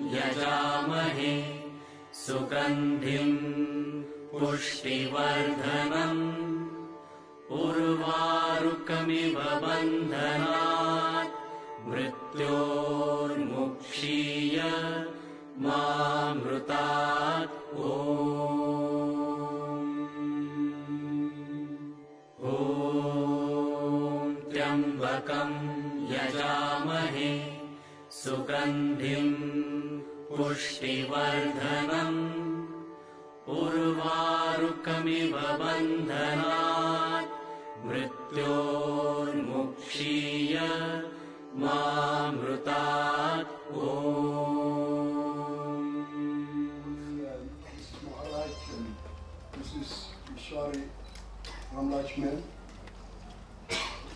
यजामहे सुगन्धिं पुष्टिवर्धनम् उर्वारुकमिव बन्धनात् मृत्योर्मुक्षीय मामृतात् ॐ त्र्यम्बकं यजामहे सुगन्धिं पुष्टिवर्धनम् उर्वारुकमिव बन्धनात् मृत्योर्मुक्षीय मामृतात् ॐ। This is Ishwar Ramlutchman,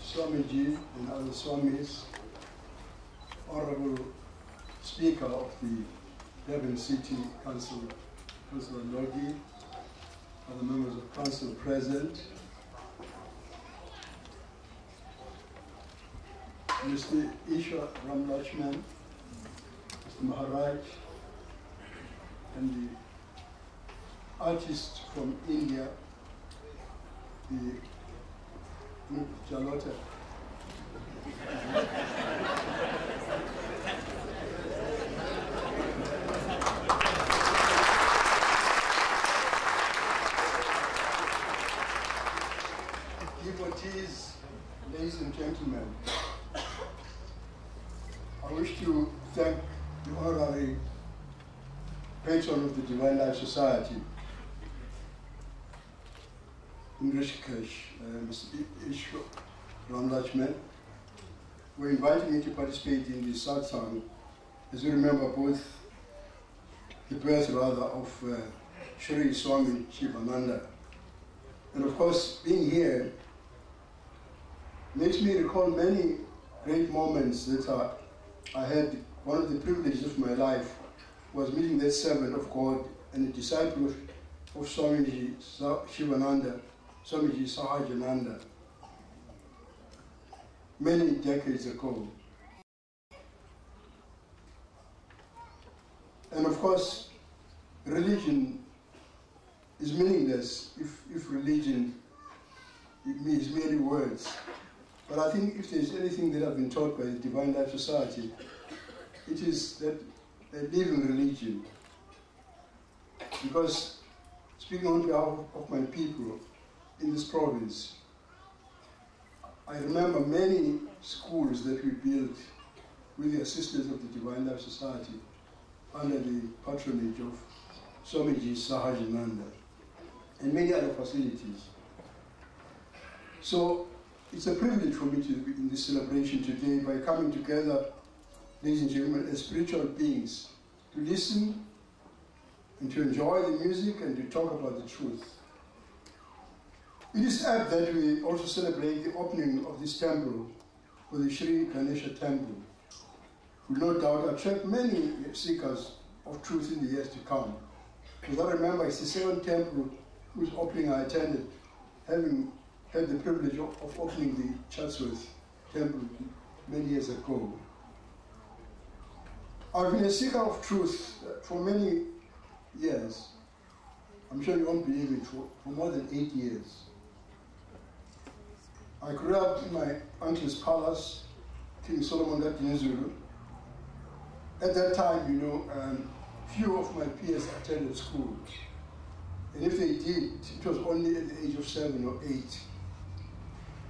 Swamiji and other Swamis, Honorable Speaker of the Durban City Council, Councillor Logi, other members of Council present, Mr. Ishwar Ramlutchman, Mr. Maharaj, and the artist from India, the Jalota. Devotees, ladies and gentlemen, I wish to thank the honorary patron of the Divine Life Society in Rishikesh, Mr. Ishwar Ramlutchman, who invited me to participate in the satsang, as we remember both the birth of Shree Swami Sivananda. And of course, being here makes me recall many great moments that I had. One of the privileges of my life was meeting that servant of God and a disciple of Swamiji Sivananda, Swamiji Sahajananda, many decades ago. And of course, religion is meaningless if religion means merely words. But I think if there's anything that I've been taught by the Divine Life Society, it is that they live in religion. Because speaking on behalf of my people in this province, I remember many schools that we built with the assistance of the Divine Life Society under the patronage of Swamiji Sahajananda and many other facilities. So it's a privilege for me to be in this celebration today by coming together, ladies and gentlemen, as spiritual beings, to listen and to enjoy the music and to talk about the truth. It is apt that we also celebrate the opening of this temple, for the Shree Ganesha temple, will no doubt attract many seekers of truth in the years to come. Because I remember it's the second temple whose opening I attended, having had the privilege of opening the Chatsworth temple many years ago. I've been a seeker of truth for many years. I'm sure you won't believe it, for more than 8 years. I grew up in my uncle's palace, King Solomon Dinizulu. At that time, few of my peers attended school. And if they did, it was only at the age of 7 or 8.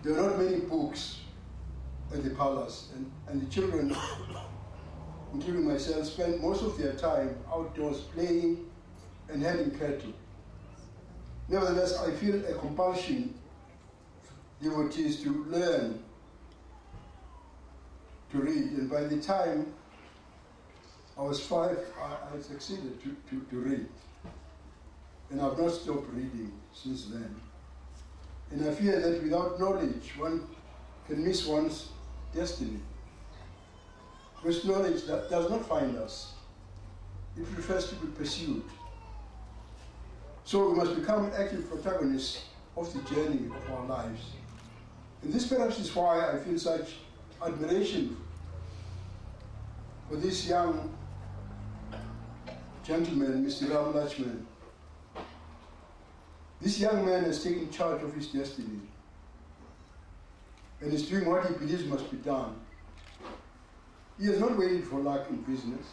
There were not many books at the palace, and the children, including myself, spent most of their time outdoors playing and herding cattle. Nevertheless, I feel a compulsion, devotees, to learn to read, and by the time I was 5, I succeeded to read. And I've not stopped reading since then. And I fear that without knowledge, one can miss one's destiny. Because knowledge that does not find us. It prefers to be pursued. So we must become active protagonists of the journey of our lives. And this perhaps is why I feel such admiration for this young gentleman, Mr. Ramlutchman. This young man has taken charge of his destiny and is doing what he believes must be done. He has not waited for luck in business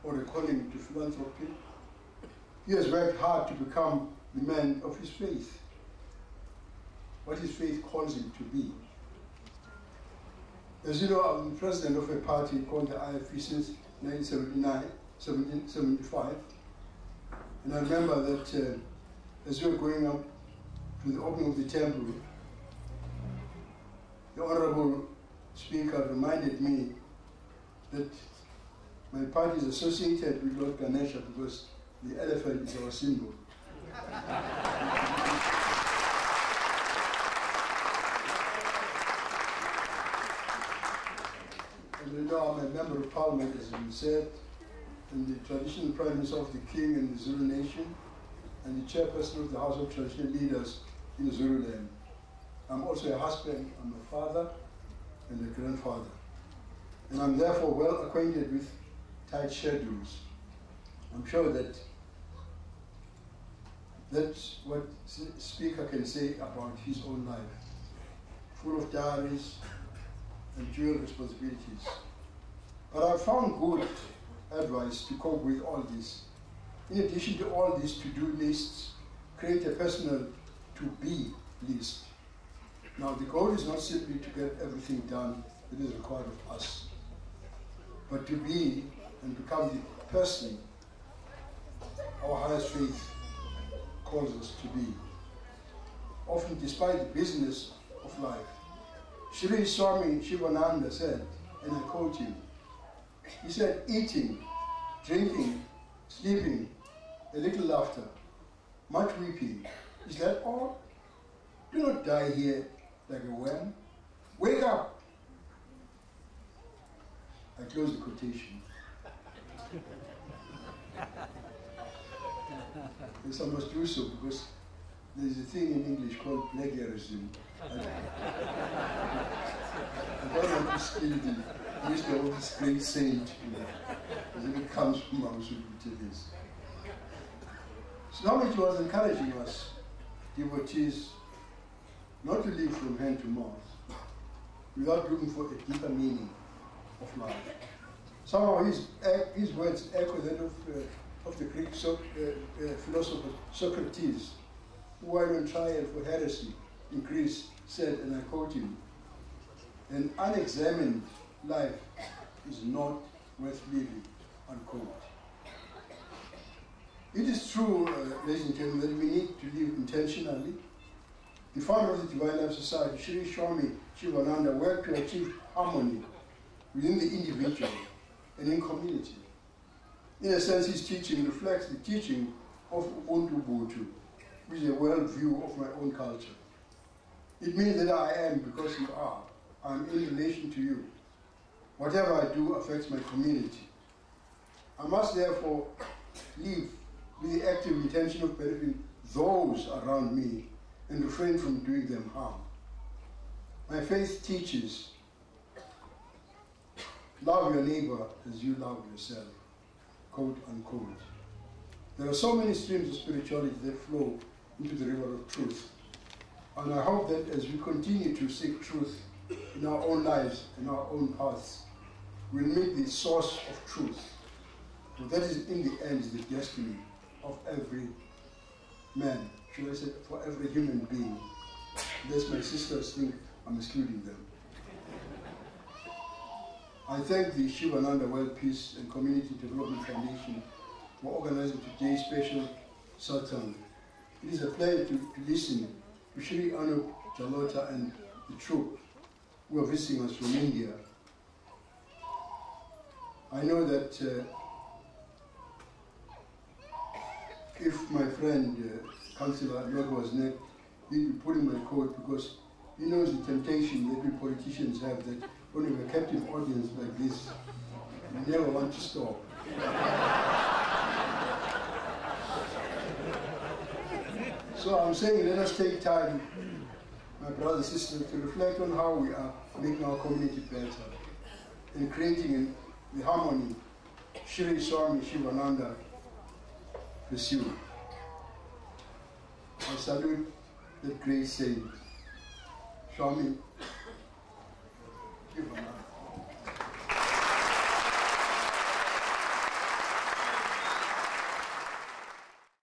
or a calling to philanthropy. He has worked hard to become the man of his faith, what his faith calls him to be. As you know, I'm the president of a party called the IFP since 1775. And I remember that as we were going up to the opening of the temple, the Honorable Speaker reminded me that my party is associated with Lord Ganesha because the elephant is our symbol. And you know, I'm a member of Parliament, as you said, and the traditional Prime Minister of the King and the Zulu Nation, and the chairperson of the House of Traditional Leaders in Zululand. I'm also a husband, I'm a father, and a grandfather. And I'm therefore well acquainted with tight schedules. I'm sure that that's what the Speaker can say about his own life, full of diaries and dual responsibilities. But I've found good advice to cope with all this. In addition to all these to-do lists, create a personal to-be list. Now, the goal is not simply to get everything done that is required of us, but to be and become the person our highest faith calls us to be. Often, despite the business of life, Shree Sivananda said, and I quote him, he said, eating, drinking, sleeping, a little laughter, much weeping, is that all? Do not die here like a worm. Wake up! I close the quotation. Yes, I must do so because there is a thing in English called plagiarism. I don't want to steal the wisdom of this great saint, as if it comes from our Superintendents. So Swamiji was encouraging us, devotees, not to live from hand to mouth, without looking for a deeper meaning of life. Somehow his words echo that of the Greek philosopher Socrates, who while on trial for heresy in Greece said, and I quote him, "An unexamined life is not worth living," unquote. It is true, ladies and gentlemen, that we need to live intentionally. The founder of the Divine Life Society, Shree Sivananda, worked to achieve harmony within the individual and in community. In a sense, his teaching reflects the teaching of Ubuntu Butu, which is a worldview of my own culture. It means that I am because you are. I am in relation to you. Whatever I do affects my community. I must therefore live with the active intention of benefiting those around me and refrain from doing them harm. My faith teaches, love your neighbor as you love yourself, quote unquote. There are so many streams of spirituality that flow into the river of truth. And I hope that as we continue to seek truth in our own lives and our own paths, we'll meet the source of truth. For that is, in the end, is the destiny of every man, should I say, for every human being. Lest my sisters think I'm excluding them. I thank the Sivananda World Peace and Community Development Foundation for organizing today's special satsang. It is a pleasure to listen to Shree Anup Jalota and the troop who are visiting us from India. I know that if my friend Councillor Logwasnek he'd be pulling my coat because he knows the temptation that we politicians have, that when we're kept in audience like this, we never want to stop. So I'm saying, let us take time, my brothers and sisters, to reflect on how we are making our community better and creating the harmony Shree Swami Sivananda pursued. I salute that great saint, Swami Sivananda.